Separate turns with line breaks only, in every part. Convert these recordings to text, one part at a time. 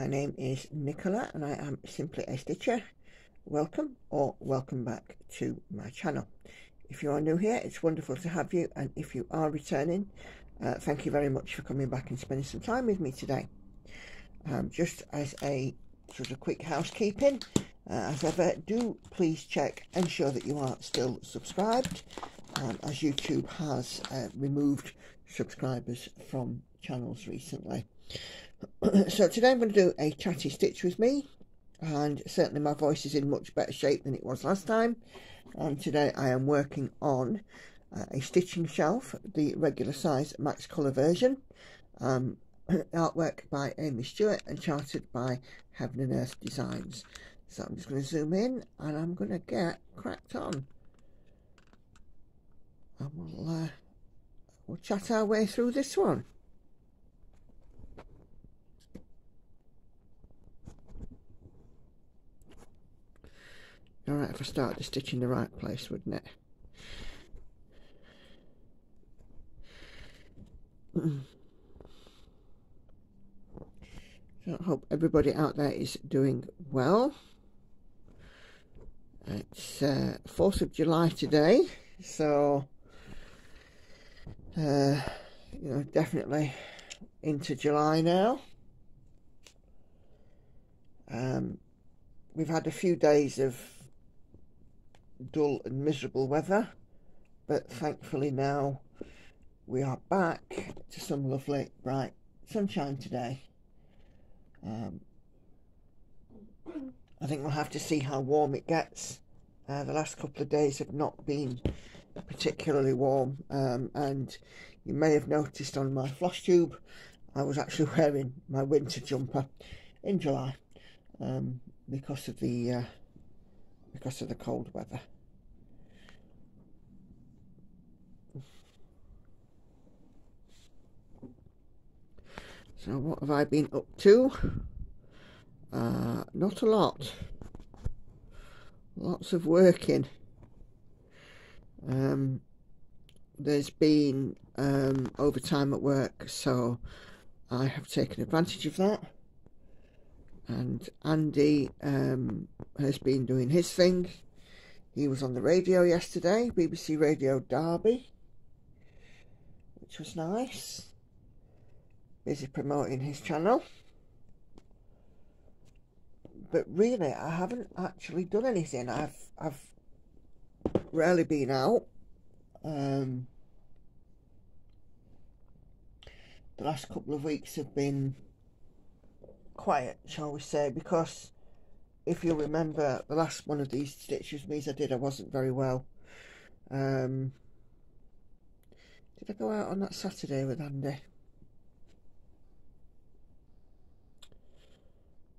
My name is Nicola and I am simply a stitcher. Welcome or welcome back to my channel. If you are new here, it's wonderful to have you, and if you are returning, thank you very much for coming back and spending some time with me today. Just as a sort of quick housekeeping, as ever, do please check, ensure that you are still subscribed, as YouTube has removed subscribers from channels recently. So today I'm going to do a chatty stitch with me, and certainly my voice is in much better shape than it was last time. And today I am working on a stitching shelf, the regular size max colour version, artwork by Aimee Stewart and charted by Heaven and Earth Designs. So I'm just going to zoom in and I'm going to get cracked on, and we'll chat our way through this one. Alright, if I start the stitch in the right place, wouldn't it? So I hope everybody out there is doing well. It's 4th of July today, so you know, definitely into July now. We've had a few days of dull and miserable weather, but thankfully now we are back to some lovely bright sunshine today. I think we'll have to see how warm it gets. The last couple of days have not been particularly warm, and you may have noticed on my floss tube I was actually wearing my winter jumper in July, because of the cold weather. So what have I been up to? Not a lot. Lots of working. There's been overtime at work, so I have taken advantage of that. And Andy has been doing his thing. He was on the radio yesterday, BBC Radio Derby, which was nice. Busy promoting his channel. But really, I haven't actually done anything. I've rarely been out. The last couple of weeks have been quiet, shall we say, because if you remember, the last one of these stitches I did, I wasn't very well. Did I go out on that Saturday with Andy?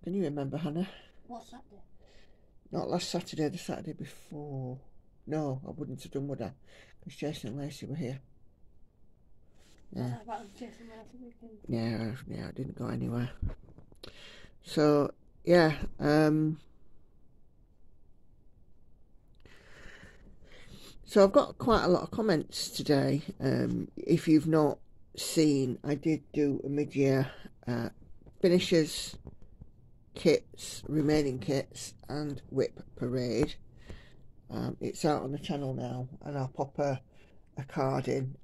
Can you remember, Hannah?
What Saturday?
Not last Saturday, the Saturday before. No, I wouldn't have done, would I? Because Jason and Lacey were here. Yeah. Yeah, I didn't go anywhere. So, yeah. So I've got quite a lot of comments today. If you've not seen, I did do a mid-year finishers, kits, remaining kits, and whip parade. It's out on the channel now, and I'll pop a card in,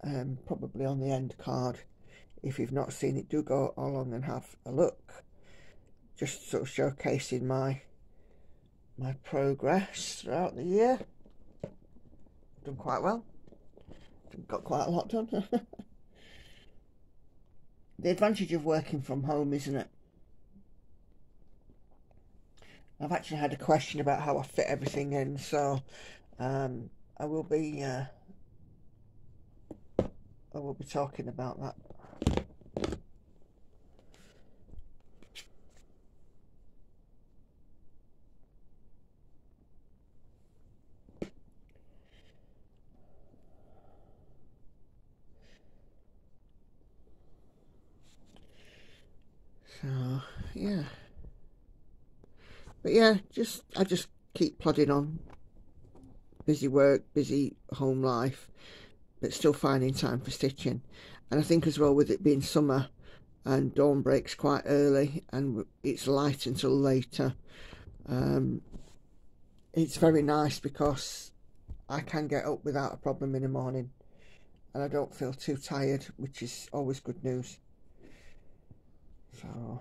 probably on the end card. If you've not seen it, do go along and have a look. Just sort of showcasing my progress throughout the year. Done quite well. Got quite a lot done. The advantage of working from home, isn't it? I've actually had a question about how I fit everything in, so I will be talking about that. So yeah. But yeah, I just keep plodding on. Busy work, busy home life, but still finding time for stitching. And I think as well, with it being summer, and dawn breaks quite early and it's light until later. It's very nice because I can get up without a problem in the morning and I don't feel too tired, which is always good news. So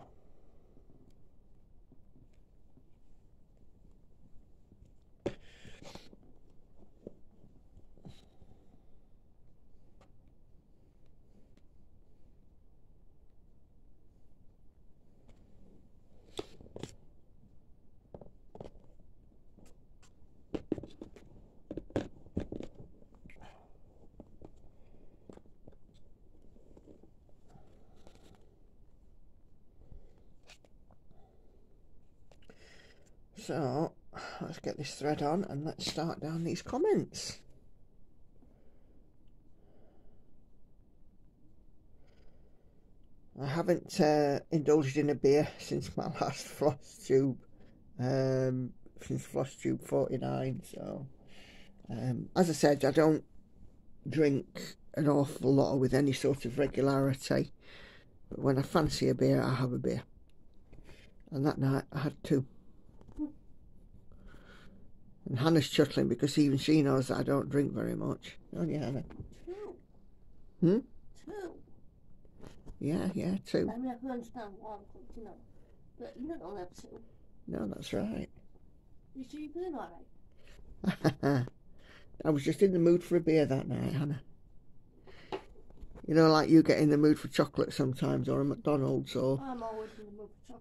let's get this thread on and let's start down these comments. I haven't indulged in a beer since my last floss tube, since floss tube 49. So as I said, I don't drink an awful lot with any sort of regularity, but when I fancy a beer, I have a beer. And that night I had two. And Hannah's chuckling because even she knows that I don't drink very much. Oh yeah, Hannah. Two. Two. Yeah, two.
I mean, I can understand one, you know, but you don't have two.
No, that's right.
You sure you're feeling alright?
I was just in the mood for a beer that night, Hannah. You know, like you get in the mood for chocolate sometimes, or a McDonald's, or...
I'm always in the mood for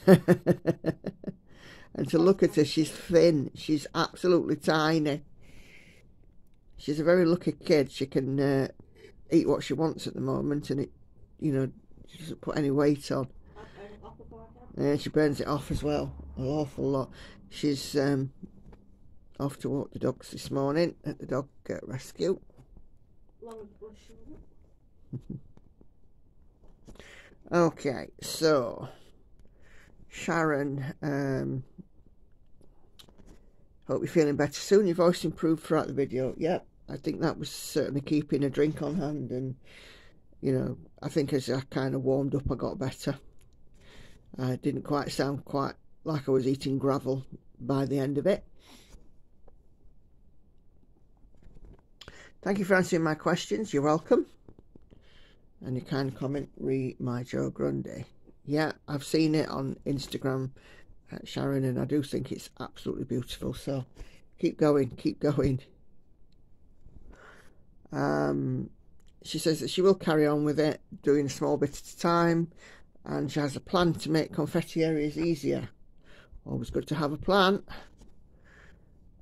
chocolate.
And to look at her, she's thin. She's absolutely tiny. She's a very lucky kid. She can eat what she wants at the moment, and it, you know, she doesn't put any weight on. And she burns it off as well, an awful lot. She's off to walk the dogs this morning at the dog rescue. Okay, so Sharon, hope you're feeling better soon. Your voice improved throughout the video. Yep, I think that was certainly keeping a drink on hand, and you know, I think as I kind of warmed up, I got better. I didn't quite sound quite like I was eating gravel by the end of it. Thank you for answering my questions. You're welcome. And your kind comment, re my Joe Grundy. Yeah, I've seen it on Instagram, Sharon, and I do think it's absolutely beautiful. So keep going, keep going. She says that she will carry on with it, doing a small bit at a time, and she has a plan to make confetti areas easier. Always good to have a plan.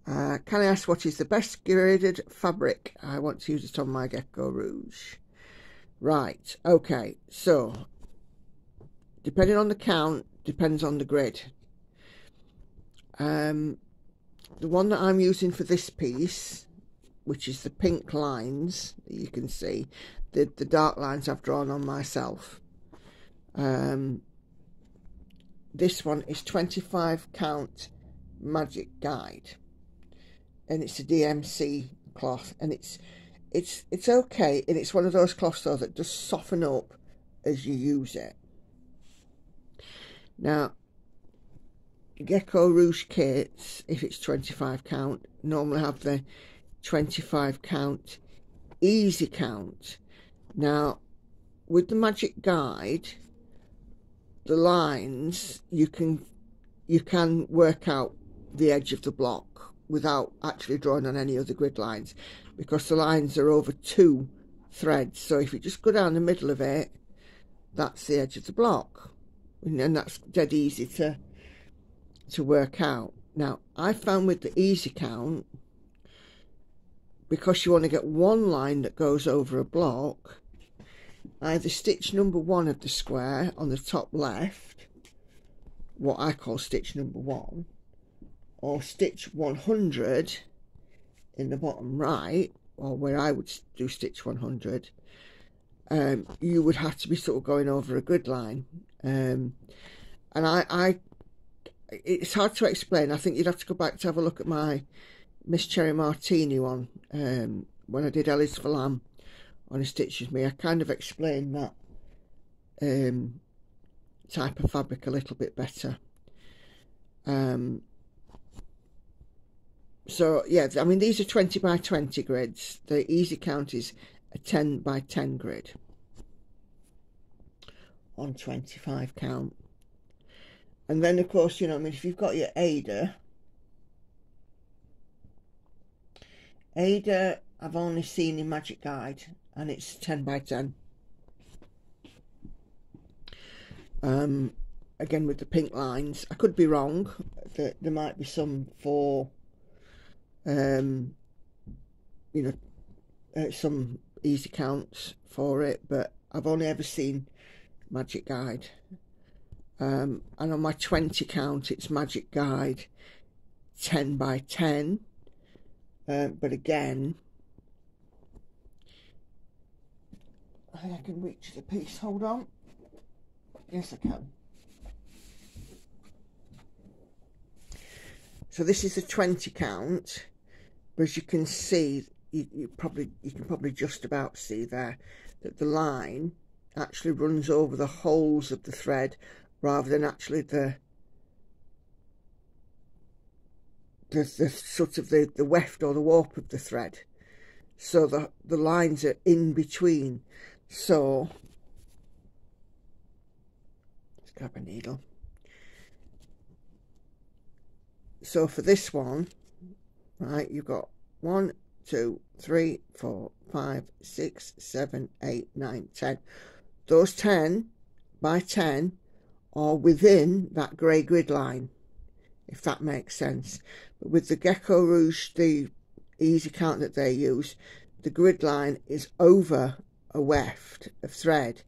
Can I ask what is the best graded fabric? I want to use it on my Gecko Rouge. Right, okay, so depending on the count, depends on the grid. The one that I'm using for this piece, which is the pink lines that you can see, the dark lines I've drawn on myself. This one is 25 count Magic Guide, and it's a DMC cloth, and it's okay, and it's one of those cloths though that does soften up as you use it. Now, Gecko Rouge kits, if it's 25 count, normally have the 25 count easy count. Now, with the Magic Guide, the lines, you can work out the edge of the block without actually drawing on any other grid lines, because the lines are over 2 threads. So if you just go down the middle of it, that's the edge of the block, and that's dead easy to work out. Now, I found with the easy count, because you only get one line that goes over a block, either stitch number 1 of the square on the top left, what I call stitch number 1, or stitch 100 in the bottom right, or where I would do stitch 100, you would have to be sort of going over a grid line. And it's hard to explain. I think you'd have to go back to have a look at my Miss Cherry Martini one, when I did Ellie's for Lamb on A Stitch With Me. I kind of explained that type of fabric a little bit better. So yeah, I mean, these are 20 by 20 grids. The easy count is a 10 by 10 grid on 25 count. And then of course, you know, I mean, if you've got your Ada, I've only seen in Magic Guide, and it's 10 by 10. Again with the pink lines. I could be wrong. There might be some for you know, some easy counts for it, but I've only ever seen Magic Guide. And on my 20 count, it's Magic Guide 10 by 10. But again, I think I can reach the piece. Hold on. Yes, I can. So this is the 20 count, but as you can see, you can probably just about see there that the line actually runs over the holes of the thread rather than actually the sort of the weft or the warp of the thread. So the lines are in between. So let's grab a needle. So for this one, right, you've got 1, 2, 3, 4, 5, 6, 7, 8, 9, 10. Those 10 by 10 are within that grey grid line, if that makes sense. But with the Gecko Rouge, the easy count that they use, the grid line is over a weft of thread.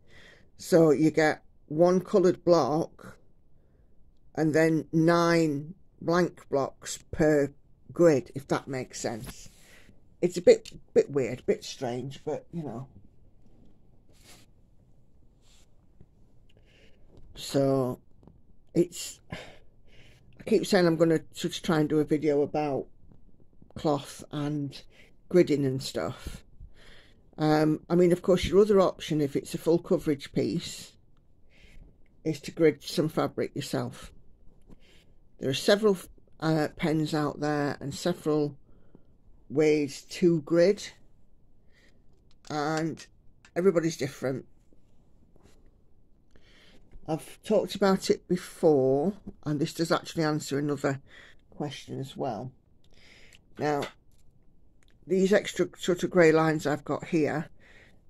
So you get one coloured block and then 9 blank blocks per grid, if that makes sense. It's a bit weird, a bit strange, but you know. So it's, I keep saying I'm going to sort of try and do a video about cloth and gridding and stuff. I mean, of course, your other option, if it's a full coverage piece, is to grid some fabric yourself. There are several pens out there and several ways to grid, and everybody's different. I've talked about it before, and this does actually answer another question as well. Now, these extra sort of grey lines I've got here,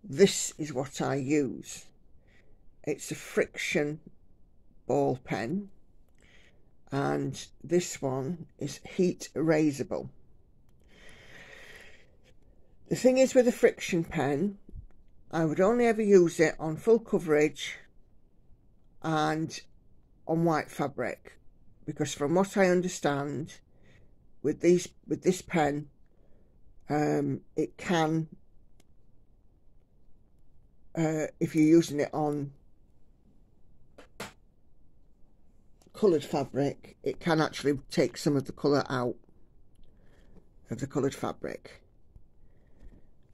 this is what I use. It's a friction ball pen, and this one is heat erasable. The thing is with a friction pen, I would only ever use it on full coverage and on white fabric, because from what I understand, with this pen, it can, if you're using it on coloured fabric, it can actually take some of the colour out of the coloured fabric.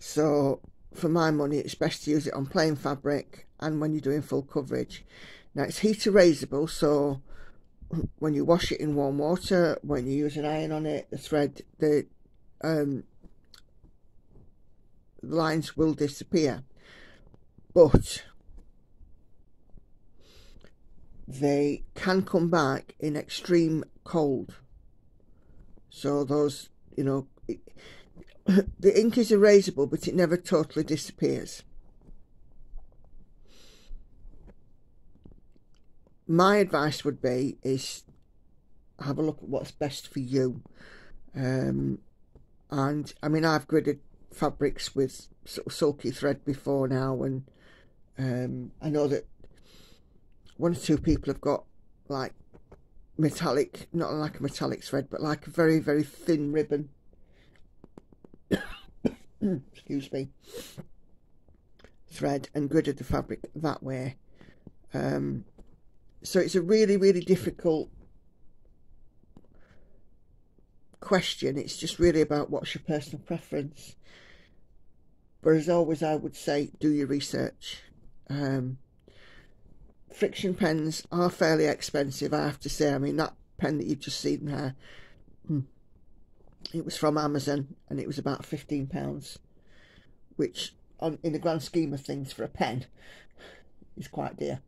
So for my money, it's best to use it on plain fabric and when you're doing full coverage. Now, it's heat erasable, so when you wash it in warm water, when you use an iron on it, the thread, the lines will disappear, but they can come back in extreme cold. So those, you know, the ink is erasable, but it never totally disappears. My advice would be is have a look at what's best for you. And I mean, I've gridded fabrics with sort of sulky thread before now, and I know that 1 or 2 people have got like metallic, not like a metallic thread, but like a very, very thin ribbon. Excuse me. Thread, and gridded the fabric that way. So it's a really, really difficult question. It's just really about what's your personal preference. But as always, I would say do your research. friction pens are fairly expensive, I have to say. I mean, that pen that you've just seen there, it was from Amazon and it was about £15, which in the grand scheme of things for a pen is quite dear.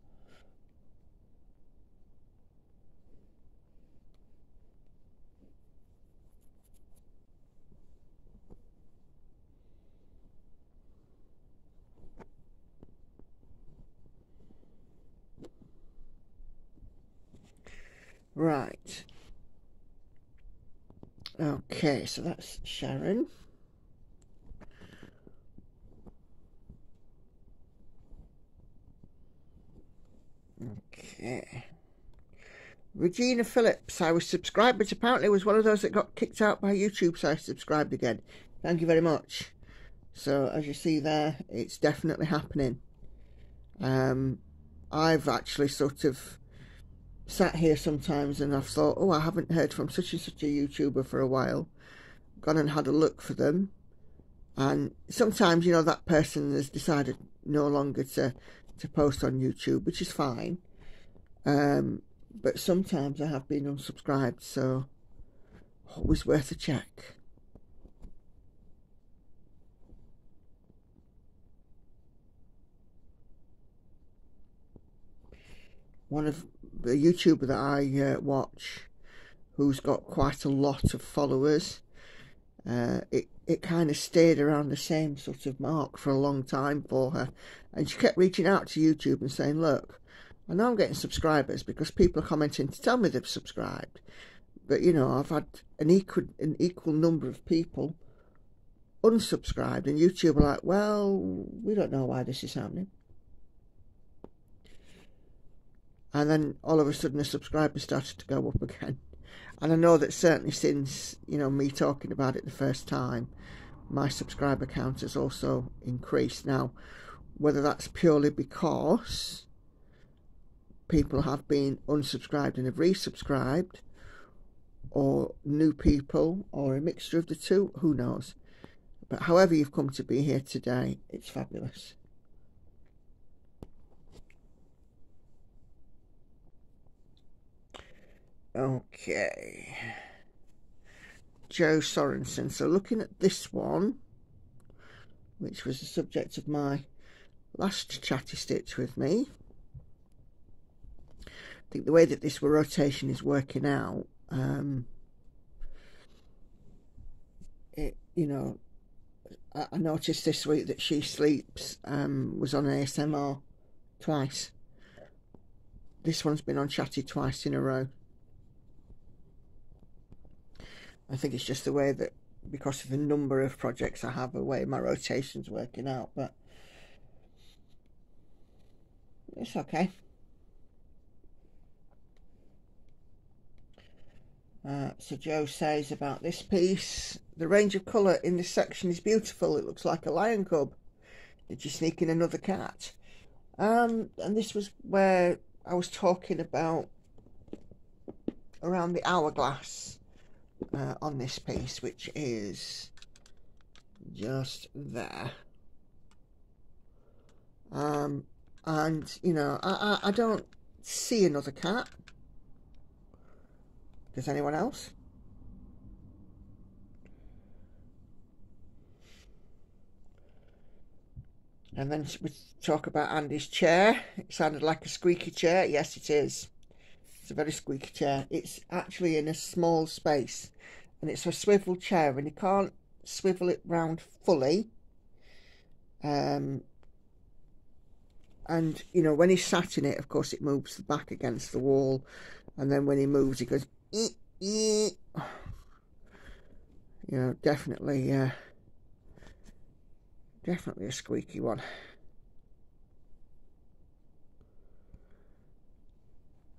Right. Okay, so that's Sharon. Okay. Regina Phillips, I was subscribed, but apparently was one of those that got kicked out by YouTube, so I subscribed again. Thank you very much. So, as you see there, it's definitely happening. I've actually sort of sat here sometimes and I've thought, oh, I haven't heard from such and such a YouTuber for a while. Gone and had a look for them. And sometimes, you know, that person has decided no longer to post on YouTube, which is fine. But sometimes I have been unsubscribed, so always worth a check. One of the YouTuber that I watch, who's got quite a lot of followers, it kind of stayed around the same sort of mark for a long time for her, and she kept reaching out to YouTube and saying, look, I know I'm getting subscribers because people are commenting to tell me they've subscribed, but you know, I've had an equal number of people unsubscribed, and YouTube are like, well, we don't know why this is happening. And then all of a sudden the subscribers started to go up again. And I know that certainly since, you know, me talking about it the first time, my subscriber count has also increased. Now, whether that's purely because people have been unsubscribed and have resubscribed, or new people, or a mixture of the two, who knows. But however you've come to be here today, it's fabulous. Okay, Joe Sorensen. So looking at this one, which was the subject of my last chatty stitch with me, I think the way that this rotation is working out, you know, I noticed this week that She Sleeps was on ASMR twice. This one's been on Chatty twice in a row. I think it's just the way that, because of the number of projects I have, the way my rotation's working out, but it's okay. So Joe says about this piece, the range of colour in this section is beautiful. It looks like a lion cub. Did you sneak in another cat? And this was where I was talking about around the hourglass on this piece, which is just there. And you know, I don't see another cat. Does anyone else? And then we talk about Andy's chair. It sounded like a squeaky chair. Yes, it is. It's a very squeaky chair. It's actually in a small space, and it's a swivel chair, and you can't swivel it round fully. And you know, when he's sat in it, of course, it moves the back against the wall, and then when he moves, he goes, ee, ee. You know, definitely a squeaky one.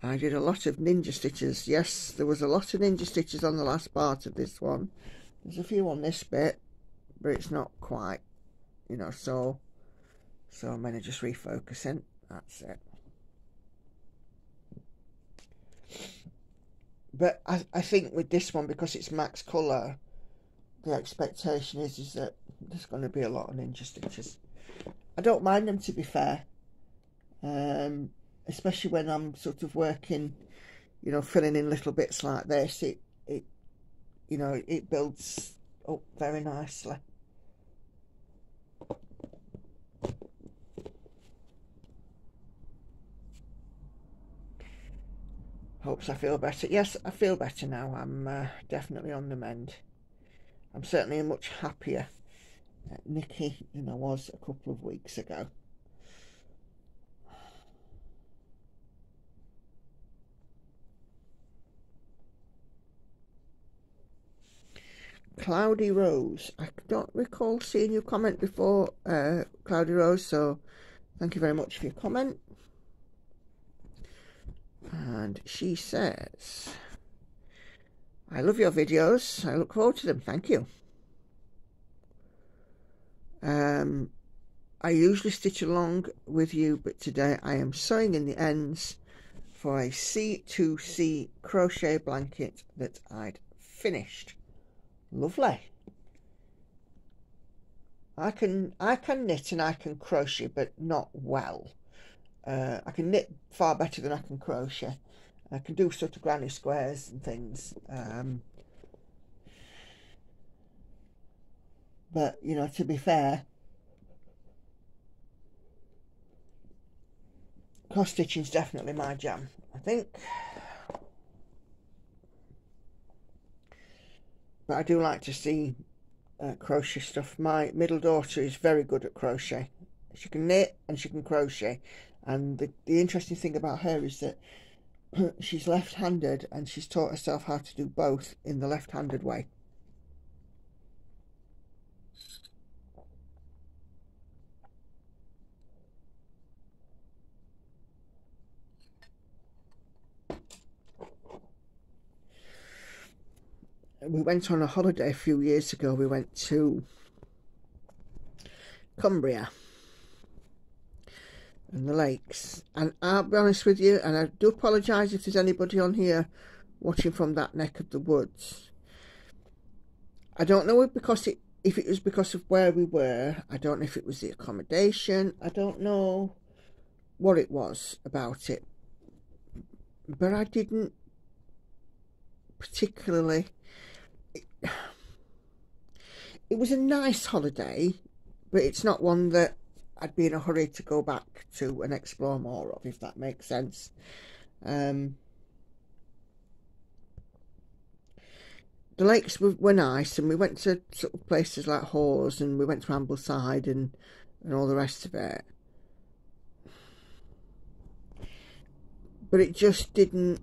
I did a lot of ninja stitches. Yes, there was a lot of ninja stitches on the last part of this one. There's a few on this bit, but it's not quite, you know, so I'm going to just refocusing. That's it. But I think with this one, because it's max colour, the expectation is that there's going to be a lot of ninja stitches. I don't mind them, to be fair. especially when I'm sort of working, you know, filling in little bits like this, it you know, it builds up very nicely. Hopes I feel better. Yes, I feel better now. I'm definitely on the mend. I'm certainly much happier Nikki than I was a couple of weeks ago. Cloudy Rose. I don't recall seeing your comment before, Cloudy Rose, so thank you very much for your comment. And she says, I love your videos. I look forward to them. Thank you. I usually stitch along with you, but today I am sewing in the ends for a C2C crochet blanket that I'd finished. Lovely. I can knit and I can crochet, but not well. I can knit far better than I can crochet. I can do sort of granny squares and things. But, you know, to be fair, cross stitching is definitely my jam, I think. But I do like to see crochet stuff. My middle daughter is very good at crochet. She can knit and she can crochet. And the interesting thing about her is that she's left-handed and she's taught herself how to do both in the left-handed way. We went on a holiday a few years ago. We went to Cumbria and the lakes, and I'll be honest with you, and I do apologise if there's anybody on here watching from that neck of the woods. I don't know if it was because of where we were. I don't know if it was the accommodation. I don't know what it was about it, but I didn't particularly. It was a nice holiday, but it's not one that I'd be in a hurry to go back to and explore more of, if that makes sense. The lakes were nice, and we went to sort of places like Hawes, and we went to Ambleside and all the rest of it. But it just didn't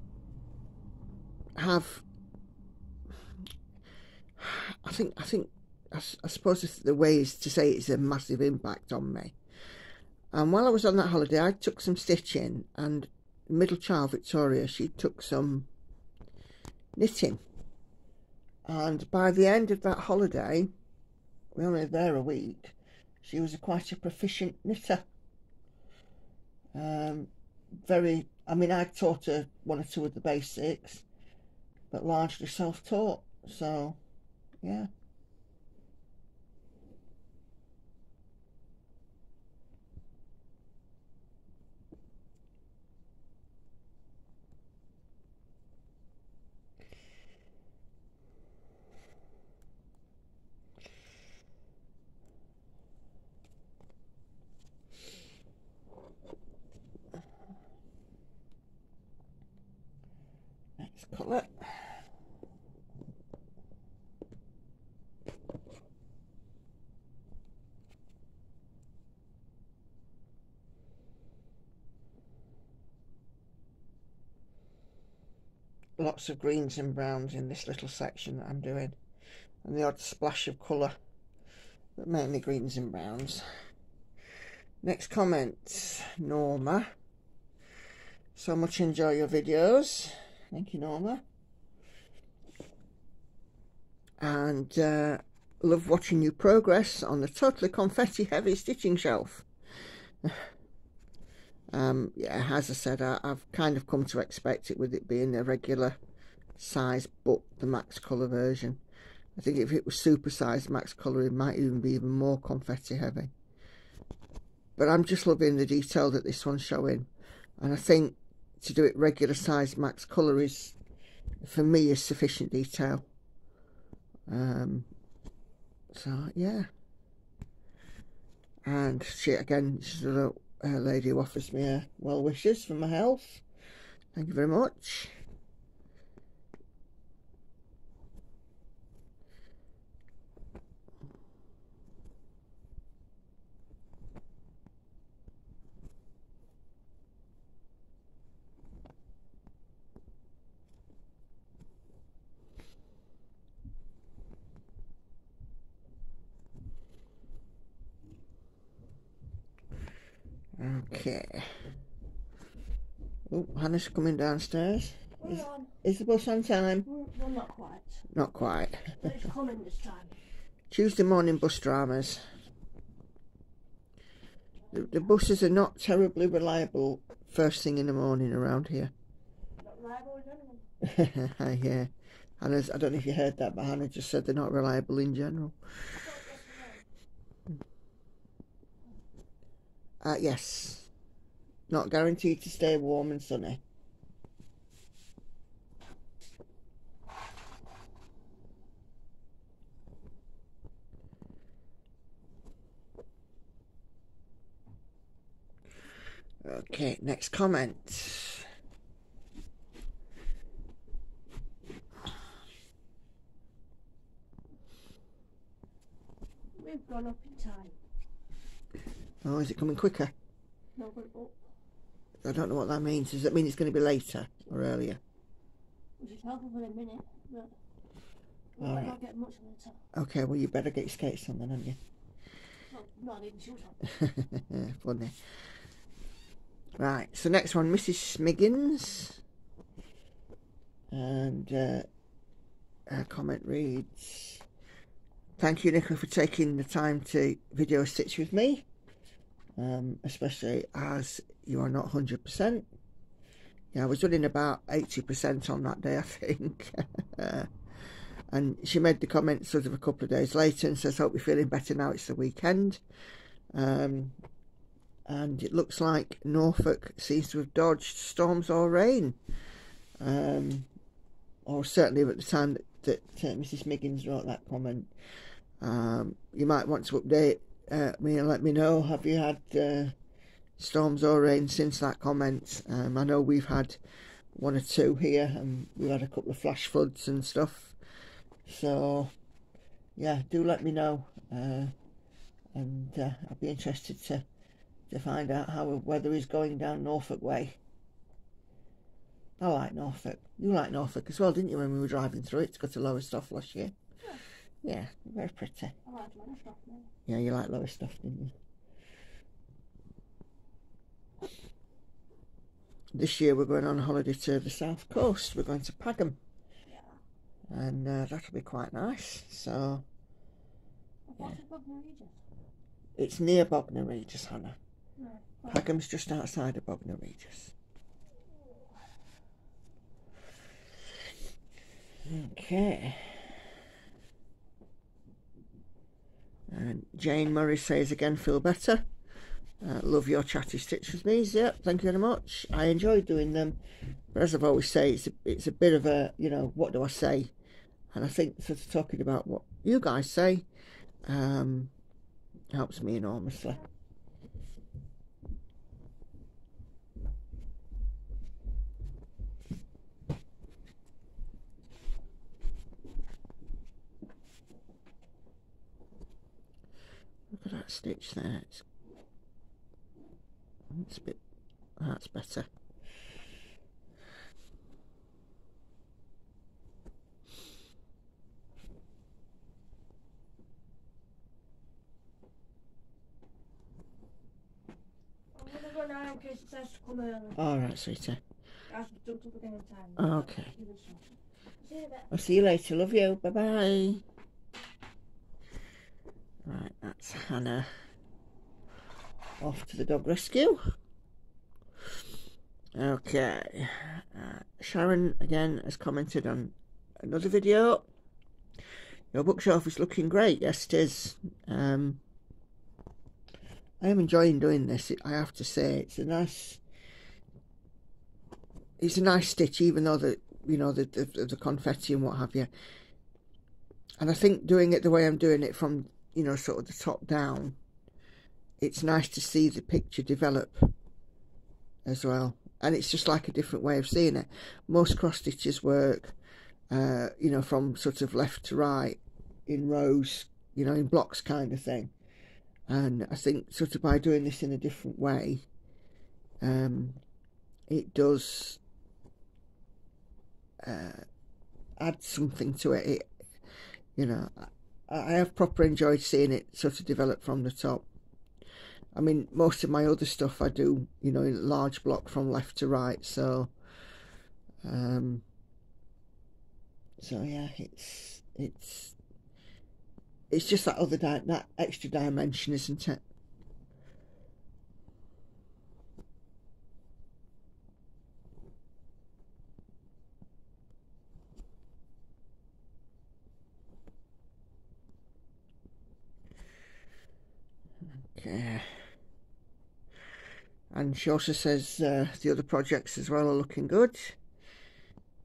have. I suppose the way is to say it's a massive impact on me. And while I was on that holiday, I took some stitching, and middle child Victoria, she took some knitting. And by the end of that holiday, we were only there a week, she was quite a proficient knitter. I mean, I taught her one or two of the basics, but largely self-taught. So, yeah. Next colour. Lots of greens and browns in this little section that I'm doing, and the odd splash of colour, but mainly greens and browns. Next comment, Norma. So much enjoy your videos. Thank you, Norma. And love watching you progress on the totally confetti heavy stitching shelf. Yeah, as I said, I've kind of come to expect it, with it being a regular size but the max colour version. I think if it was super sized max colour, it might even be even more confetti heavy. But I'm just loving the detail that this one's showing. and I think to do it regular size max colour is, for me, is sufficient detail. So yeah, and she's a lady who offers me well wishes for my health. Thank you very much. Okay. Oh, Hannah's coming downstairs. Is the bus on time?
Well, not quite.
Not quite.
But it's coming this time.
Tuesday morning bus dramas. The buses are not terribly reliable first thing in the morning around here.
Not reliable in general.
Yeah. Hannah's, I don't know if you heard that, but Hannah just said they're not reliable in general. Yes. Not guaranteed to stay warm and sunny. Okay, next comment.
We've gone up in time.
Oh, is it coming quicker?
No, but up.
I don't know what that means. Does that mean it's going to be later or earlier?
Which is helpful for a minute, but we
All
might
right.
not get much later.
Okay, well, you better get your skates on then, haven't you?
Well, not even shoes on.
Funny. Right, so next one, Mrs. Smiggins. And her comment reads, thank you, Nicola, for taking the time to video stitch with me, especially as you are not 100%. Yeah, I was running about 80% on that day, I think. And she made the comment sort of a couple of days later and says, hope you're feeling better now, it's the weekend. And it looks like Norfolk seems to have dodged storms or rain. Or certainly at the time that Mrs. Miggins wrote that comment. You might want to update me and let me know, have you had storms or rain since that comment? I know we've had one or two here, and we've had a couple of flash floods and stuff. So, yeah, do let me know. And I'll be interested to find out how the weather is going down Norfolk way. I like Norfolk. You like Norfolk as well, didn't you, when we were driving through it? It's got a Lowestoft last year. Yeah, very pretty.
I like Lowestoft now.
Yeah, you like Lowestoft, didn't you? This year we're going on holiday to the south coast. We're going to Pagham.
Yeah.
And that'll be quite nice. So,
What's it Bognor Regis?
it's near Bognor Regis, Hannah.
No.
Pagham's just outside of Bognor Regis. Okay. And Jane Murray says again, feel better. Love your chatty stitch with me. Yep, thank you very much. I enjoy doing them, but as I've always say, it's a bit of a, you know, what do I say? And I think sort of talking about what you guys say helps me enormously. Look at that stitch there. It's a bit, that's better.
I'm going to go now in case it says to come early.
Alright, sweetie.
I've jumped up again in time.
Okay.
See you in a bit.
I'll see you later. Love you. Bye-bye. Right, that's Hannah off to the dog rescue. Okay. Sharon, again, has commented on another video. Your bookshelf is looking great. Yes, it is. I am enjoying doing this. I have to say, it's a nice it's a nice stitch, even though the confetti and what have you. And I think doing it the way I'm doing it from, sort of the top down, it's nice to see the picture develop as well. And it's just like a different way of seeing it. Most cross stitches work, from sort of left to right in rows, in blocks kind of thing. And I think sort of by doing this in a different way, it does add something to it. I have proper enjoyed seeing it sort of develop from the top. I mean, most of my other stuff I do, in large block from left to right. So yeah, it's just that that extra dimension, isn't it? Okay. And she also says the other projects as well are looking good.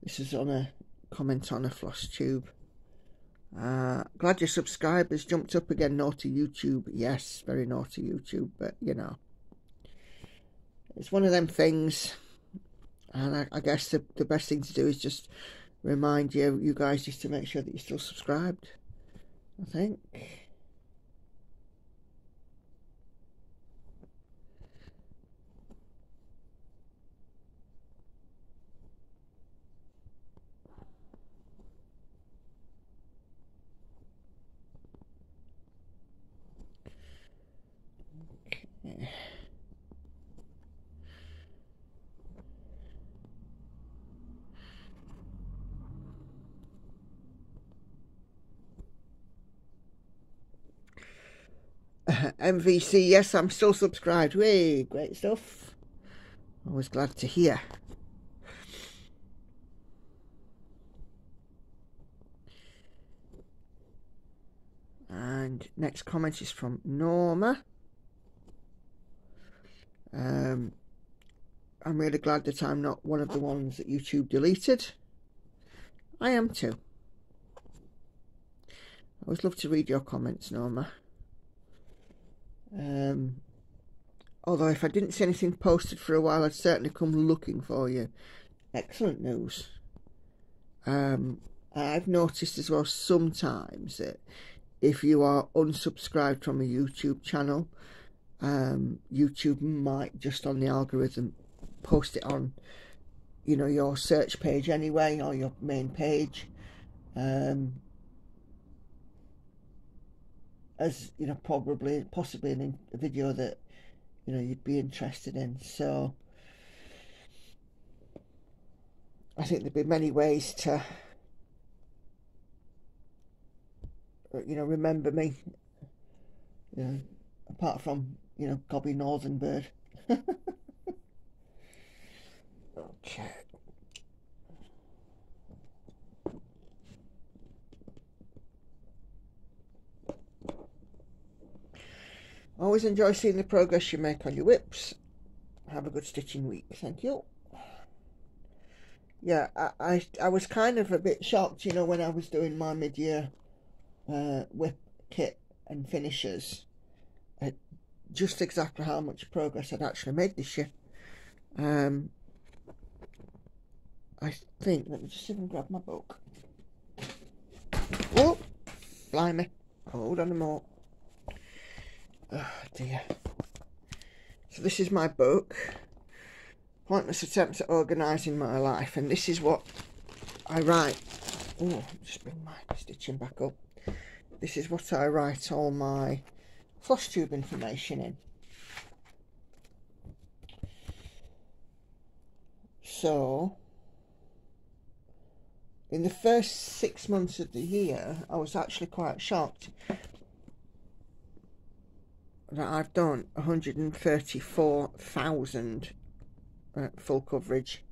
This is on a comment on a floss tube. Glad your subscribers jumped up again. Naughty YouTube. Yes, very naughty YouTube, but it's one of them things. And I guess the best thing to do is just remind you guys just to make sure that you're still subscribed, I think. Okay. MVC, yes, I'm still subscribed. Hey, great stuff. Always glad to hear. And next comment is from Norma. I'm really glad that I'm not one of the ones that YouTube deleted. I am too. I always love to read your comments, Norma. Although if I didn't see anything posted for a while, I'd certainly come looking for you. Excellent news. I've noticed as well sometimes that if you are unsubscribed from a YouTube channel, YouTube might just on the algorithm post it on your search page anyway, or your main page, as possibly a video that you'd be interested in. So I think there'd be many ways to remember me, apart from Gobby Northern Bird. Okay. Always enjoy seeing the progress you make on your whips. Have a good stitching week. Thank you. Yeah, I was kind of a bit shocked, when I was doing my mid-year whip kit and finishers, at just exactly how much progress I'd actually made this year. I think, let me just even grab my book. Oh, blimey. Hold on a moment. Oh dear. So this is my book, Pointless Attempts at Organising My Life, and this is what I write. Oh, just bring my stitching back up. This is what I write all my floss tube information in. So in the first 6 months of the year, I was actually quite shocked that I've done 134,000 full coverage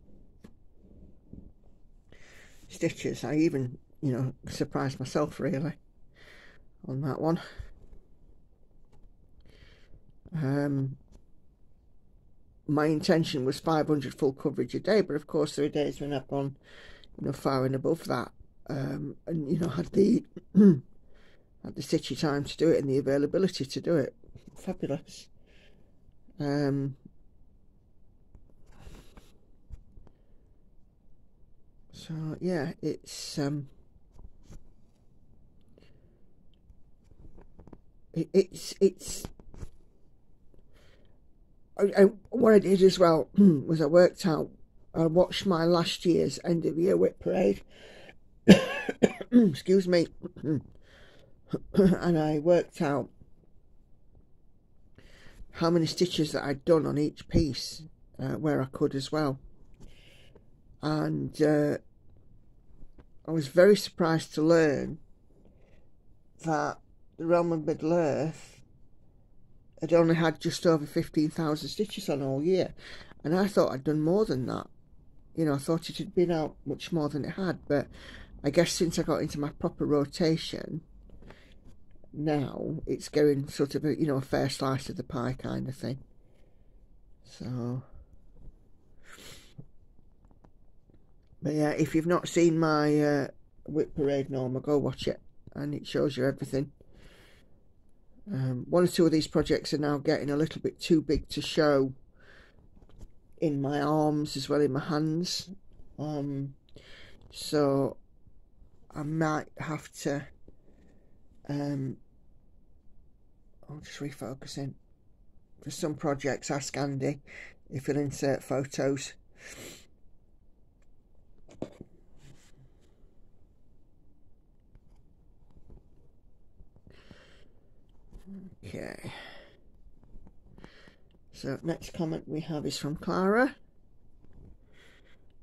stitches. I even, surprised myself really on that one. my intention was 500 full coverage a day, but of course there are days when I've gone, you know, far and above that, and you know, had the had the stitchy time to do it and the availability to do it. Fabulous. So yeah, it's what I did as well was I watched my last year's end of year whip parade. Excuse me. And I worked out how many stitches that I'd done on each piece, where I could as well. And I was very surprised to learn that the Realm of Middle Earth had only had just over 15,000 stitches on all year, and I thought I'd done more than that. You know, I thought it had been out much more than it had, but I guess since I got into my proper rotation now, it's going sort of a, you know, a fair slice of the pie kind of thing. So, but yeah, if you've not seen my whip parade, Norma, go watch it, and it shows you everything. One or two of these projects are now getting a little bit too big to show in my arms as well in my hands, so I might have to I'm just refocusing. For some projects, ask Andy if he'll insert photos. Okay. So next comment we have is from Clara.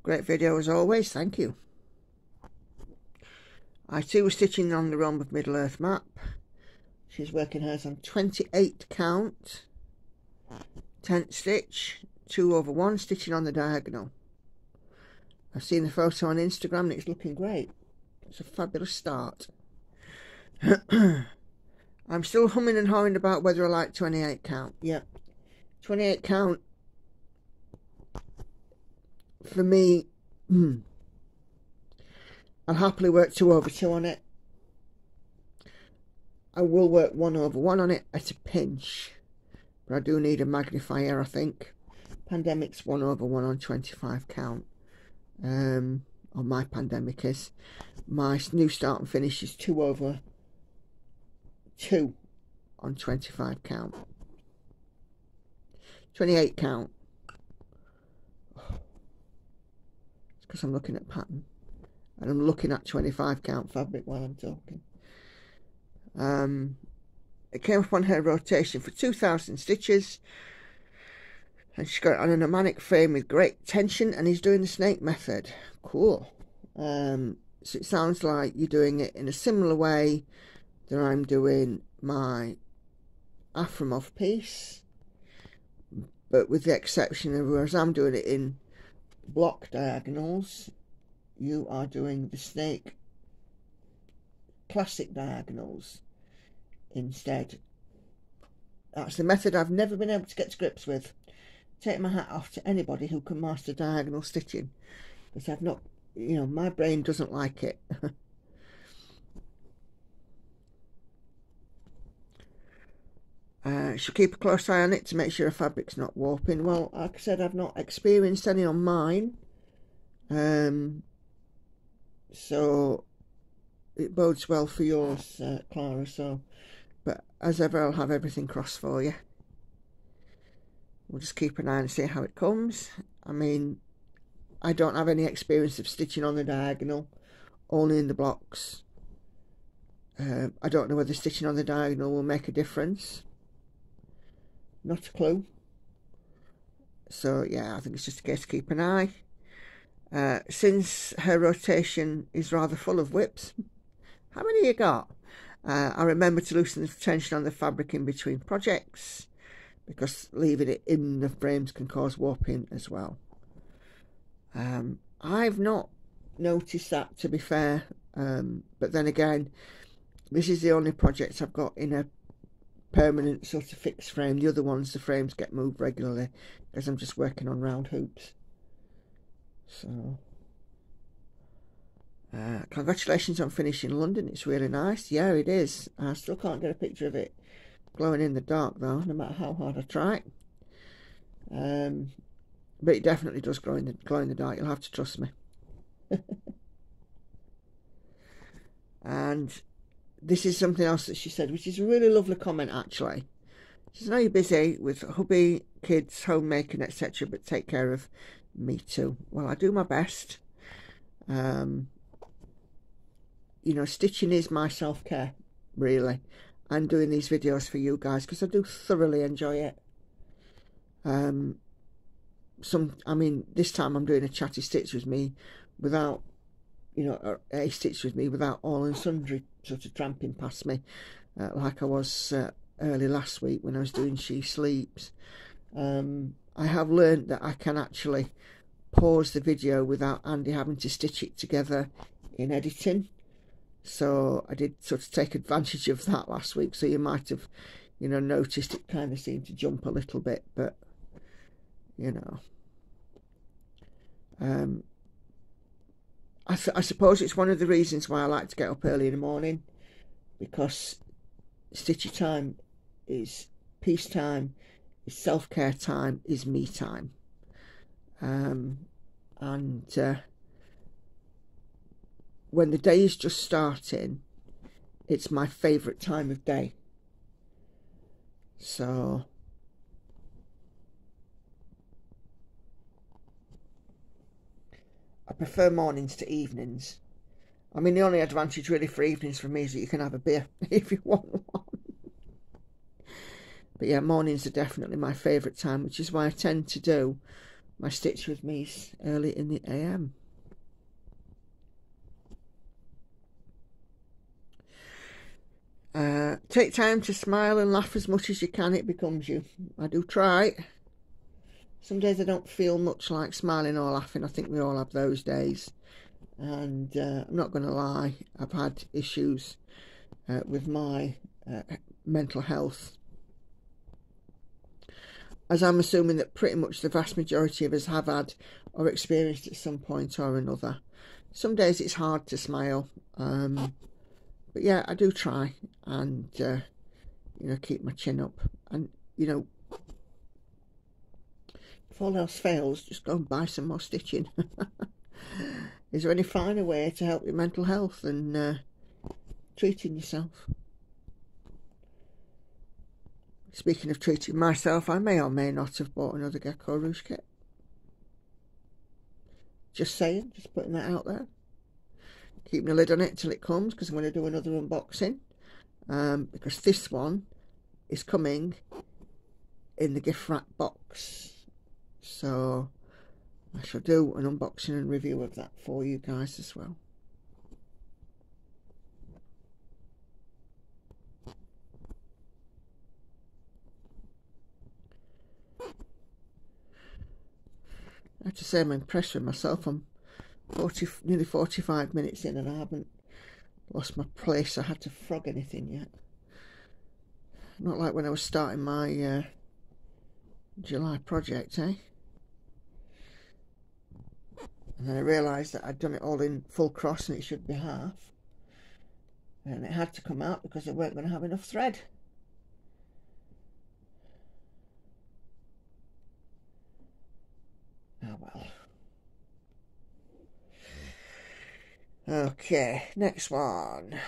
Great video as always, thank you. I too was stitching on the Realm of Middle Earth map. She's working hers on 28 count, 10th stitch, 2/1, stitching on the diagonal. I've seen the photo on Instagram and it's looking great. It's a fabulous start. I'm still humming and hawing about whether I like 28 count. Yep. 28 count for me, I'll happily work 2/2 on it. I will work 1/1 on it at a pinch, but I do need a magnifier, I think. Pandemic's 1/1 on 25 count. Or my pandemic is. My new start and finish is 2/2 on 25 count. 28 count. It's because I'm looking at pattern. And I'm looking at 25 count fabric while I'm talking. It came up on her rotation for 2,000 stitches. And she's got it on a pneumonic frame with great tension, and he's doing the snake method. Cool. So it sounds like you're doing it in a similar way that I'm doing my Aframov piece, but with the exception of whereas I'm doing it in block diagonals, you are doing the snake classic diagonals instead. That's the method I've never been able to get to grips with. Take my hat off to anybody who can master diagonal stitching, because I've not, you know, my brain doesn't like it. Should keep a close eye on it to make sure a fabric's not warping. Well, like I said, I've not experienced any on mine, so it bodes well for yours, Clara. So, but as ever, I'll have everything crossed for you. We'll just keep an eye and see how it comes. I mean, I don't have any experience of stitching on the diagonal, only in the blocks. I don't know whether stitching on the diagonal will make a difference. Not a clue. So yeah, I think it's just a case to keep an eye. Since her rotation is rather full of whips, how many you got? I remember to loosen the tension on the fabric in between projects, because leaving it in the frames can cause warping as well. I've not noticed that, to be fair, but then again, this is the only project I've got in a permanent sort of fixed frame. The other ones, the frames get moved regularly because I'm just working on round hoops. So congratulations on finishing London. It's really nice. Yeah, it is. I still can't get a picture of it glowing in the dark though, no matter how hard I try. But it definitely does glow in the dark. You'll have to trust me. And this is something else that she said, which is a really lovely comment actually. She says, I know you're busy with hubby, kids, homemaking, etc., but take care of me too. Well, I do my best. You know, stitching is my self-care, really. I'm doing these videos for you guys because I do thoroughly enjoy it. I mean, this time I'm doing a chatty stitch with me without, you know, a stitch with me without all and sundry sort of tramping past me, like I was early last week when I was doing She Sleeps. I have learned that I can actually pause the video without Andy having to stitch it together in editing. So I did sort of take advantage of that last week. So you might have, you know, noticed it kind of seemed to jump a little bit, but you know, I suppose it's one of the reasons why I like to get up early in the morning, because stitchy time is peace time, is self-care time, is me time. When the day is just starting, it's my favourite time of day. So I prefer mornings to evenings. I mean, the only advantage really for evenings for me is that you can have a beer if you want one. But yeah, mornings are definitely my favourite time, which is why I tend to do my stitch with me's early in the AM. Take time to smile and laugh as much as you can. It becomes you. I do try. Some days I don't feel much like smiling or laughing. I think we all have those days. And I'm not going to lie, I've had issues with my mental health, as I'm assuming that pretty much the vast majority of us have had or experienced at some point or another. Some days it's hard to smile, but yeah, I do try and you know, keep my chin up. And you know, if all else fails, just go and buy some more stitching. Is there any finer way to help your mental health than treating yourself? Speaking of treating myself, I may or may not have bought another Gecko Rouge kit. Just saying, just putting that out there. Keeping a lid on it till it comes, because I'm going to do another unboxing. Because this one is coming in the gift wrap box. So I shall do an unboxing and review of that for you guys as well. I have to say I'm impressed with myself. I'm nearly 45 minutes in and I haven't lost my place. I had to frog anything yet. Not like when I was starting my July project, eh? And then I realised that I'd done it all in full cross and it should be half. And it had to come out because I weren't going to have enough thread. Oh well. Okay, next one.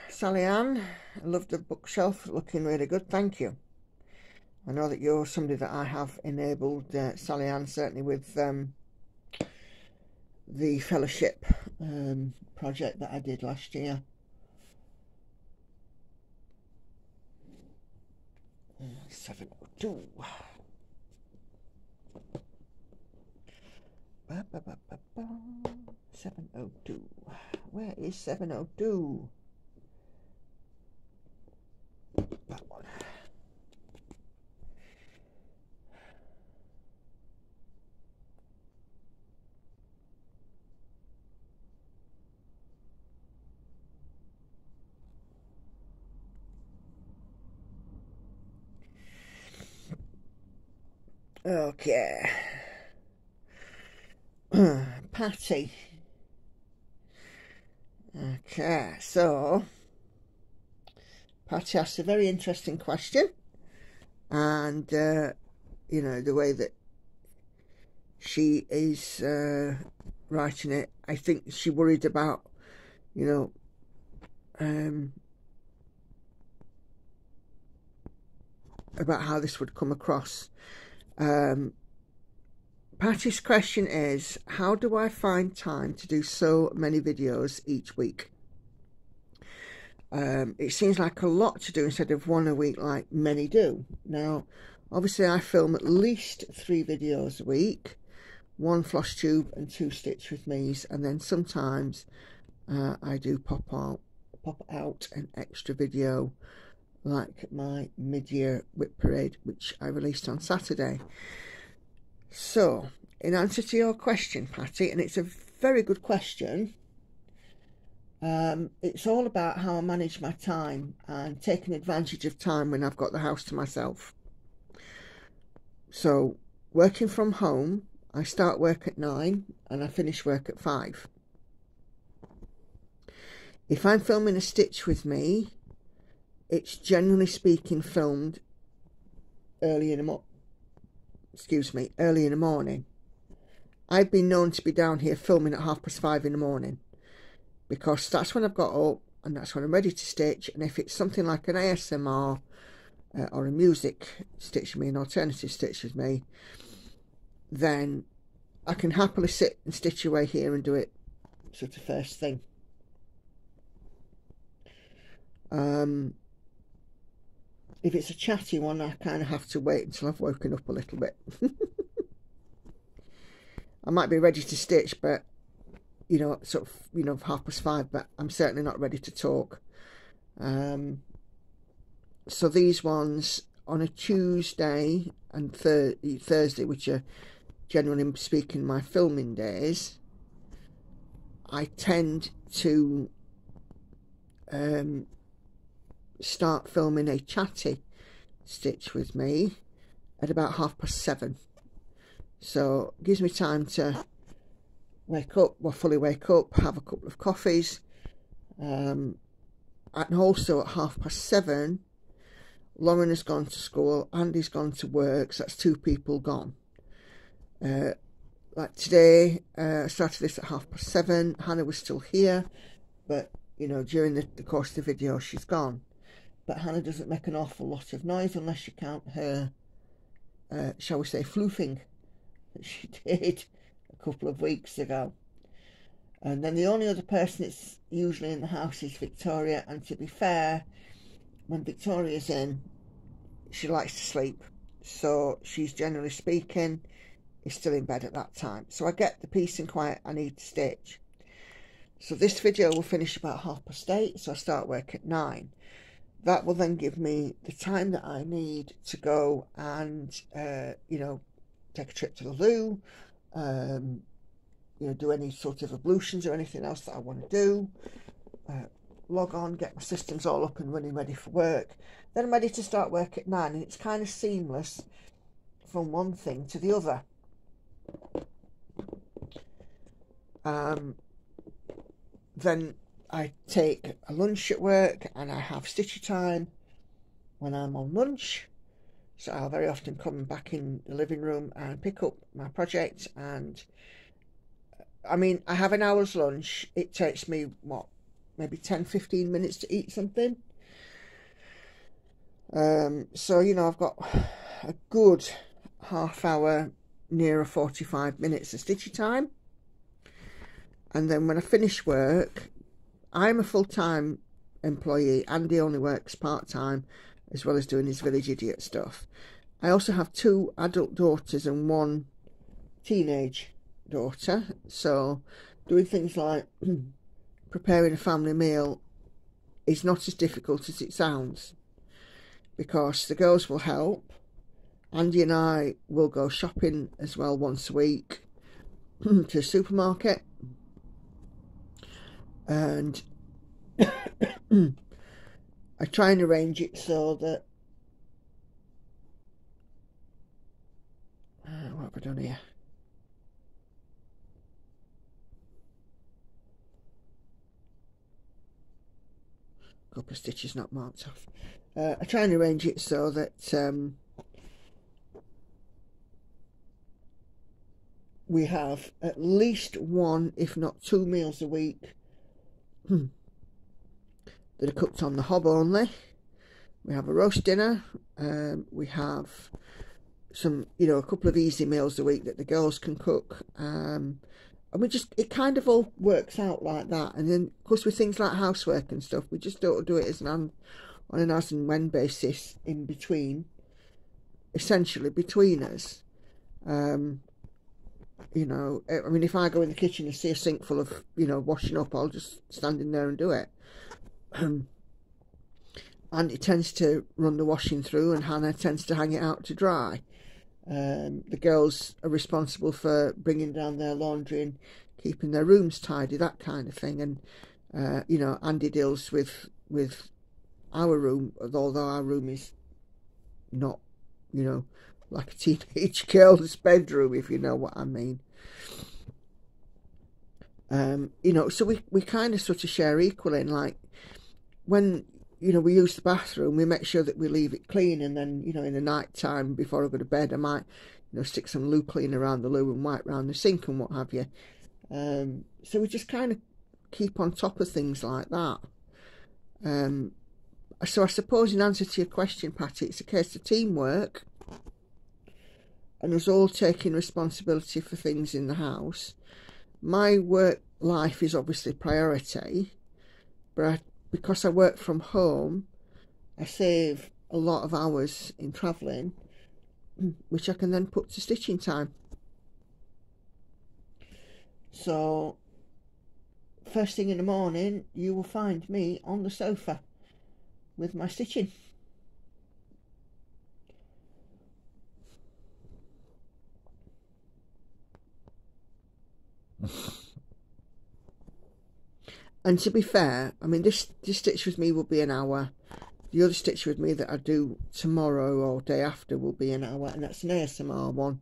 Sally Ann, I love the bookshelf, looking really good, thank you. I know that you're somebody that I have enabled, Sally Ann, certainly with the fellowship project that I did last year. Uh, 702. 702. Where is 702? That one. Okay. Patty. Okay, so Patty asked a very interesting question, and you know, the way that she is writing it, I think she worried about, you know, about how this would come across. Patty's question is, how do I find time to do so many videos each week? It seems like a lot to do instead of one a week like many do. Now, obviously I film at least 3 videos a week, 1 floss tube and 2 stitch with me's, and then sometimes I do pop out an extra video like my mid-year whip parade, which I released on Saturday. So, in answer to your question, Patty, and it's a very good question, it's all about how I manage my time and taking advantage of time when I've got the house to myself. So, working from home, I start work at 9 and I finish work at 5. If I'm filming a stitch with me, it's generally speaking filmed early in the morning. I've been known to be down here filming at 5:30 in the morning, because that's when I've got up and that's when I'm ready to stitch. And if it's something like an ASMR or a music stitch with me, an alternative stitch with me, then I can happily sit and stitch away here and do it sort of first thing. If it's a chatty one, I kind of have to wait until I've woken up a little bit. I might be ready to stitch, but you know, sort of, you know, 5:30, but I'm certainly not ready to talk. So these ones on a Tuesday and Thursday, which are generally speaking my filming days, I tend to start filming a chatty stitch with me at about 7:30. So it gives me time to wake up, well, fully wake up, have a couple of coffees, and also at 7:30 Lauren has gone to school, Andy's gone to work, so that's 2 people gone. Like today, I started this at 7:30. Hannah was still here, but you know, during the course of the video she's gone. But Hannah doesn't make an awful lot of noise unless you count her, shall we say, floofing that she did a couple of weeks ago. And then the only other person that's usually in the house is Victoria, and to be fair, when Victoria's in, she likes to sleep, so she's generally speaking is still in bed at that time, so I get the peace and quiet I need to stitch. So this video will finish about 8:30, so I start work at 9. That will then give me the time that I need to go and you know, take a trip to the loo, you know, do any sort of ablutions or anything else that I want to do, log on, get my systems all up and running, ready for work. Then I'm ready to start work at 9, and it's kind of seamless from one thing to the other. Then I take a lunch at work and I have stitchy time when I'm on lunch. So I'll very often come back in the living room and pick up my project, and I mean, I have an hour's lunch. It takes me, what, maybe 10-15 minutes to eat something. So, you know, I've got a good half hour, nearer 45 minutes of stitchy time. And then when I finish work, I'm a full-time employee. Andy only works part-time, as well as doing his village idiot stuff. I also have 2 adult daughters and 1 teenage daughter, so doing things like preparing a family meal is not as difficult as it sounds, because the girls will help. Andy and I will go shopping as well once a week to the supermarket, and I try and arrange it so that done here? A couple of stitches not marked off. I try and arrange it so that we have at least one, if not two meals a week that are cooked on the hob only. We have a roast dinner. We have some, you know, a couple of easy meals a week that the girls can cook. And we just, it kind of all works out like that. And then, of course, with things like housework and stuff, we just don't do it as on an as and when basis in between, essentially between us. You know, I mean, if I go in the kitchen and see a sink full of, you know, washing up, I'll just stand in there and do it. And it tends to run the washing through, and Hannah tends to hang it out to dry. The girls are responsible for bringing down their laundry and keeping their rooms tidy, that kind of thing. And you know, Andy deals with our room, although our room is not, you know, like a teenage girl's bedroom, if you know what I mean. You know, so we kind of sort of share equally. And like when, you know, we use the bathroom, we make sure that we leave it clean, and then, you know, in the night time before I go to bed, I might, you know, stick some loo cleaner around the loo and wipe around the sink and what have you. So we just kind of keep on top of things like that. So I suppose in answer to your question, Patty, it's a case of teamwork and us all taking responsibility for things in the house. My work life is obviously priority, but because I work from home, I save a lot of hours in travelling, which I can then put to stitching time. So first thing in the morning, you will find me on the sofa with my stitching. And to be fair, I mean, this stitch with me will be an hour. The other stitch with me that I do tomorrow or day after will be an hour, and that's an ASMR one.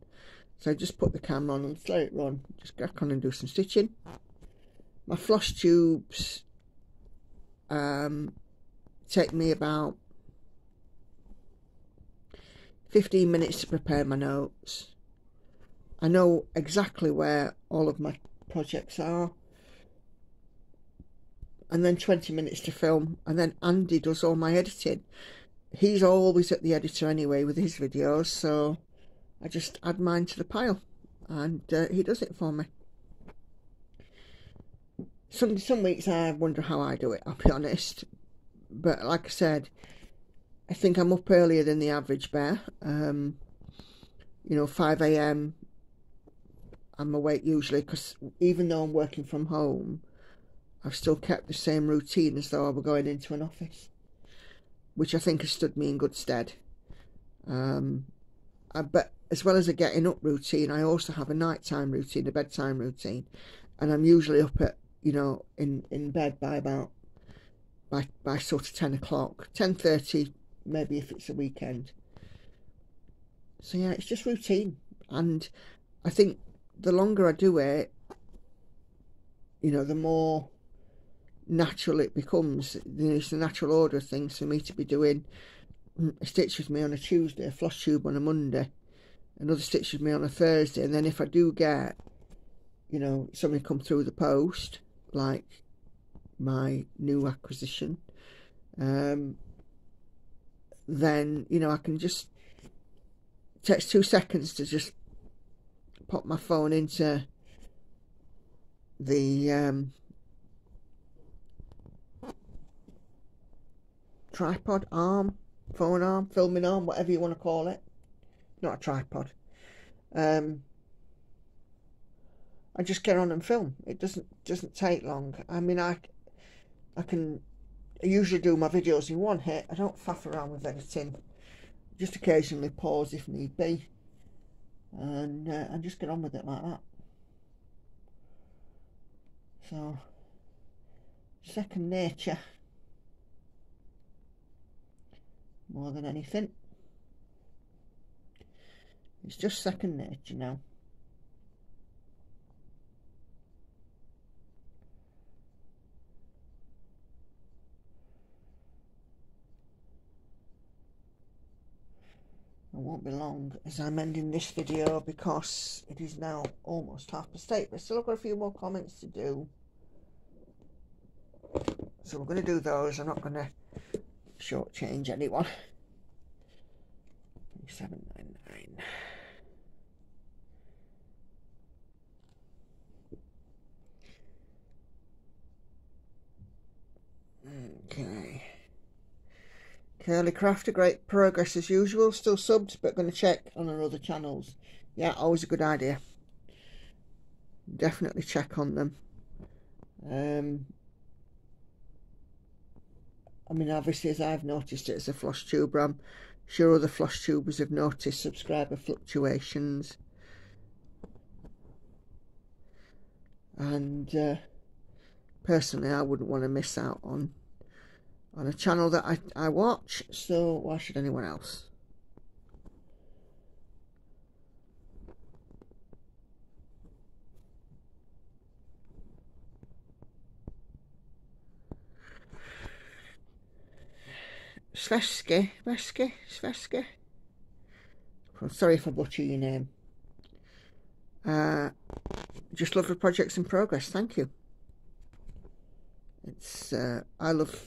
So I just put the camera on and let it run. Just crack on and do some stitching. My floss tubes take me about 15 minutes to prepare my notes. I know exactly where all of my projects are. And then 20 minutes to film, and then Andy does all my editing. He's always at the editor anyway with his videos, so I just add mine to the pile, and he does it for me. Some weeks I wonder how I do it, I'll be honest, but like I said, I think I'm up earlier than the average bear. You know, 5 AM I'm awake usually, because even though I'm working from home, I've still kept the same routine as though I were going into an office, which I think has stood me in good stead. But as well as a getting up routine, I also have a nighttime routine, a bedtime routine, and I'm usually up at, you know, in bed by about by sort of 10 o'clock, 10:30 maybe if it's a weekend. So yeah, it's just routine, and I think the longer I do it, you know, the more natural it becomes. It's the natural order of things for me to be doing a stitch with me on a Tuesday, a floss tube on a Monday, another stitch with me on a Thursday, and then if I do get, you know, something come through the post, like my new acquisition, then, you know, I can just, it takes 2 seconds to just pop my phone into the tripod arm, phone arm, filming arm, whatever you want to call it. Not a tripod. I just get on and film. It doesn't take long. I mean, I usually do my videos in one hit. I don't faff around with editing. Just occasionally pause if need be, and just get on with it like that. So, second nature more than anything. It's just second nature now. I won't be long as I'm ending this video because it is now almost 8:30, but still I've got a few more comments to do. So we're going to do those. I'm not going to shortchange anyone. 799. Okay. Curly Crafter, great progress as usual. Still subbed, but going to check on our other channels. Yeah, always a good idea. Definitely check on them. I mean, obviously, as I've noticed it as a floss tuber, I'm sure other floss tubers have noticed subscriber fluctuations. And personally, I wouldn't want to miss out on a channel that I watch, so why should anyone else? Sveske. I'm sorry if I butcher your name. Just love the projects in progress. Thank you. It's I love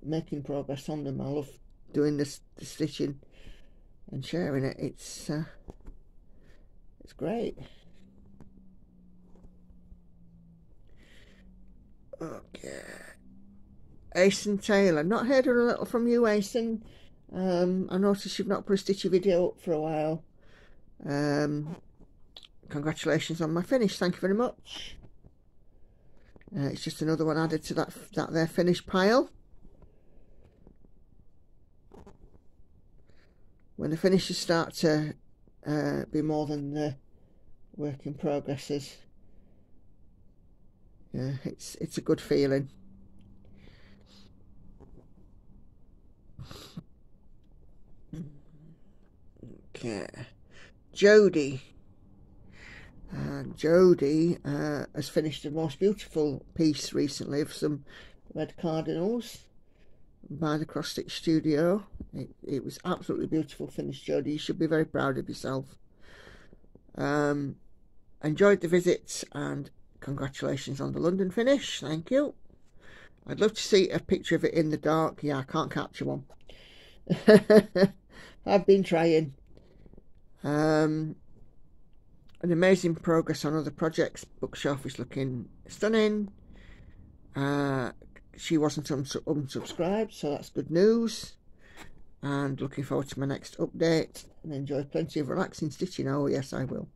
making progress on them. I love doing the stitching and sharing it. It's great. Okay. Aisen Taylor, not heard a little from you, Aisen. I noticed you've not put a stitchy video up for a while. Congratulations on my finish. Thank you very much. It's just another one added to that there finished pile. When the finishes start to be more than the work in progresses, yeah, it's a good feeling. Okay, Jodie. Jodie has finished a most beautiful piece recently of some red cardinals by the Cross Stitch Studio. It was absolutely beautiful finish, Jodie. You should be very proud of yourself. Enjoyed the visit and congratulations on the London finish. Thank you. I'd love to see a picture of it in the dark. Yeah, I can't capture one. I've been trying. An amazing progress on other projects. Bookshelf is looking stunning. She wasn't unsubscribed, so that's good news. And looking forward to my next update. And enjoy plenty of relaxing stitching. Oh yes, I will.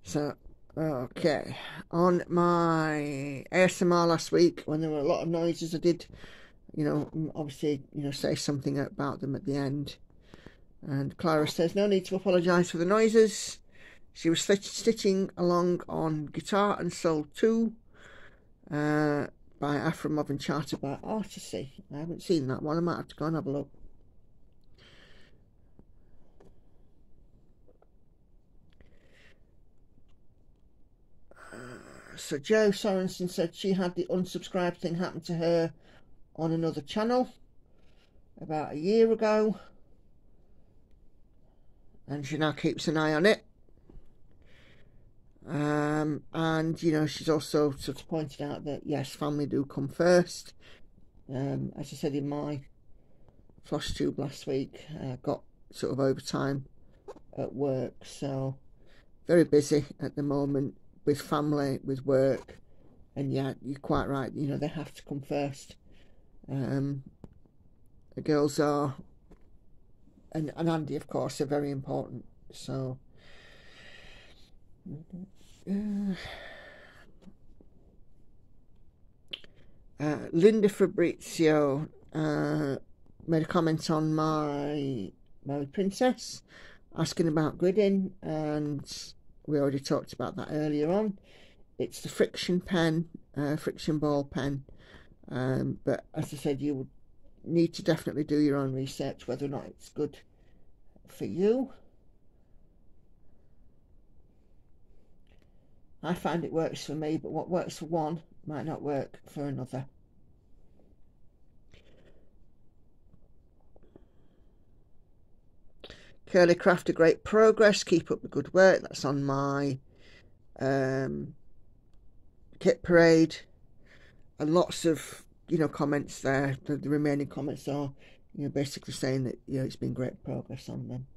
So, okay, on my ASMR last week, when there were a lot of noises, I did, obviously, say something about them at the end. And Clara says, no need to apologise for the noises. She was stitching along on Guitar and Soul 2 by Afromov and Charter by Artisy. I haven't seen that one. I might have to go and have a look. So Jo Sorensen said she had the unsubscribe thing happen to her on another channel about a year ago, and she now keeps an eye on it. And she's also sort of pointed out that yes, family do come first. As I said in my floss tube last week, got sort of overtime at work, so very busy at the moment with family, with work, and yeah, you're quite right, they have to come first. The girls are, and Andy of course, are very important. So Linda Fabrizio made a comment on my Merry Princess, asking about gridding, and we already talked about that earlier on. It's the friction pen, friction ball pen, but as I said, you would need to definitely do your own research whether or not it's good for you. I find it works for me, but what works for one might not work for another. Curly Craft, a great progress. Keep up the good work. That's on my kit parade, and lots of comments there. The remaining comments are basically saying that it's been great progress on them.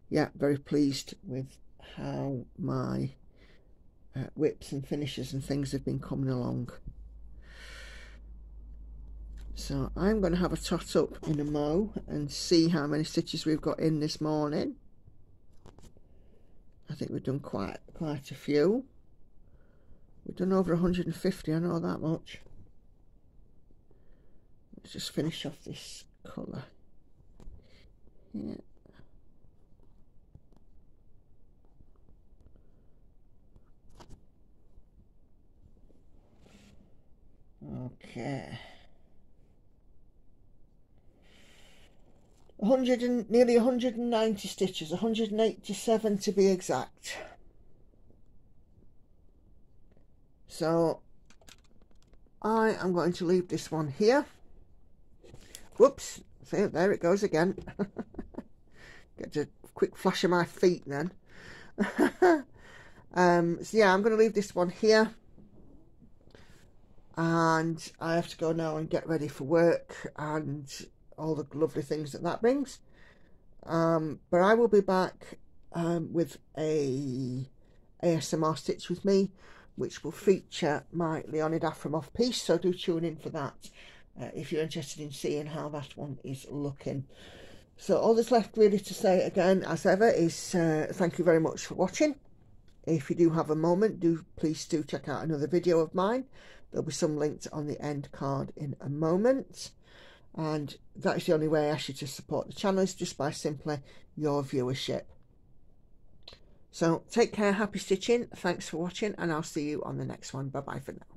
Yeah, very pleased with how my whips and finishes and things have been coming along. So I'm going to have a tot up in a mo and see how many stitches we've got in this morning. I think we've done quite a few. We've done over 150, I know that much. Let's just finish off this colour. Yeah. Okay. Nearly 190 stitches, 187 to be exact. So I am going to leave this one here. Whoops, see, there it goes again. Get a quick flash of my feet then. So yeah, I'm going to leave this one here, and I have to go now and get ready for work and all the lovely things that brings. But I will be back with a ASMR Stitch With Me, which will feature my Leonid Afromov piece, so do tune in for that if you're interested in seeing how that one is looking. So all that's left really to say again, as ever, is thank you very much for watching. If you do have a moment, please check out another video of mine. There'll be some linked on the end card in a moment. And that is the only way I ask you to support the channel, is just by simply your viewership. So take care, happy stitching, thanks for watching, and I'll see you on the next one. Bye bye for now.